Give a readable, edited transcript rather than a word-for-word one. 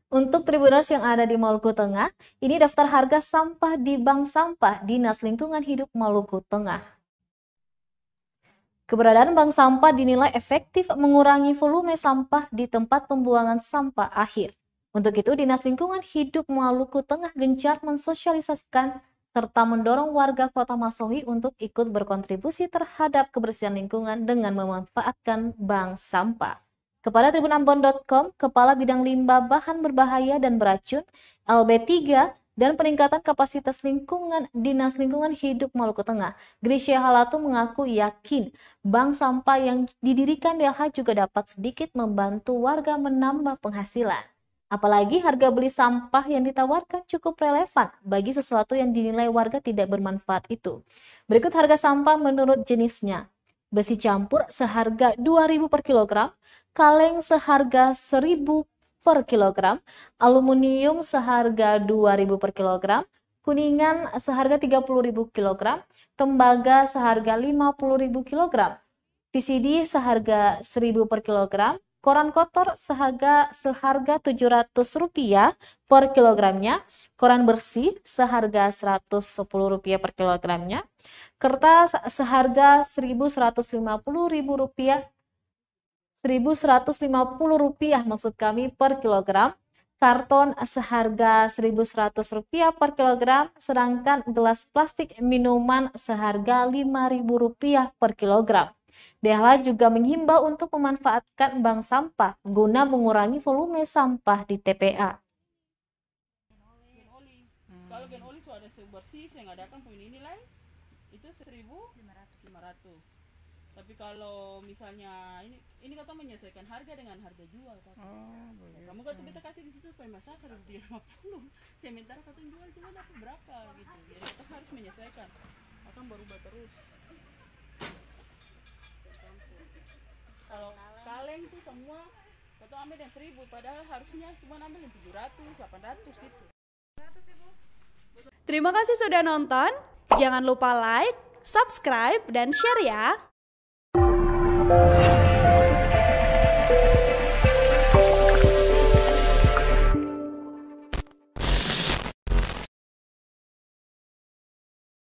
Untuk Tribuners yang ada di Maluku Tengah, ini daftar harga sampah di Bank Sampah Dinas Lingkungan Hidup Maluku Tengah. Keberadaan bank sampah dinilai efektif mengurangi volume sampah di tempat pembuangan sampah akhir. Untuk itu, Dinas Lingkungan Hidup Maluku Tengah gencar mensosialisasikan serta mendorong warga Kota Masohi untuk ikut berkontribusi terhadap kebersihan lingkungan dengan memanfaatkan bank sampah. Kepada tribunambon.com, Kepala Bidang Limbah Bahan Berbahaya dan Beracun LB3 dan peningkatan kapasitas lingkungan Dinas Lingkungan Hidup Maluku Tengah, Grisya Halatu mengaku yakin bank sampah yang didirikan DLH juga dapat sedikit membantu warga menambah penghasilan. Apalagi harga beli sampah yang ditawarkan cukup relevan bagi sesuatu yang dinilai warga tidak bermanfaat itu. Berikut harga sampah menurut jenisnya. Besi campur seharga 2.000 per kilogram, kaleng seharga 1.000 per kilogram, aluminium seharga 2.000 per kilogram, kuningan seharga 30.000 kilogram, tembaga seharga 50.000 kilogram, PCD seharga 1.000 per kilogram, koran kotor seharga Rp700 per kilogramnya, koran bersih seharga Rp110 per kilogramnya, kertas seharga Rp1.150 maksud kami per kilogram, karton seharga Rp1.100 per kilogram, sedangkan gelas plastik minuman seharga Rp5.000 per kilogram. DLH juga menghimbau untuk memanfaatkan bank sampah guna mengurangi volume sampah di TPA. Kalau gen oli sudah ada bersih, saya ngadakan poin ini lain, itu 1.500. Tapi kalau misalnya ini kata menyesuaikan harga dengan harga jual kata. Kamu kata kita kasih di situ pemasak harus 50. Sementara kata jual cuma dapat berapa gitu. Jadi kita harus menyesuaikan. Akan berubah terus. Kalau kaleng itu semua kata ambil yang 1.000, padahal harusnya cuma ambil yang 700, 800 gitu. Terima kasih sudah nonton. Jangan lupa like, subscribe, dan share ya.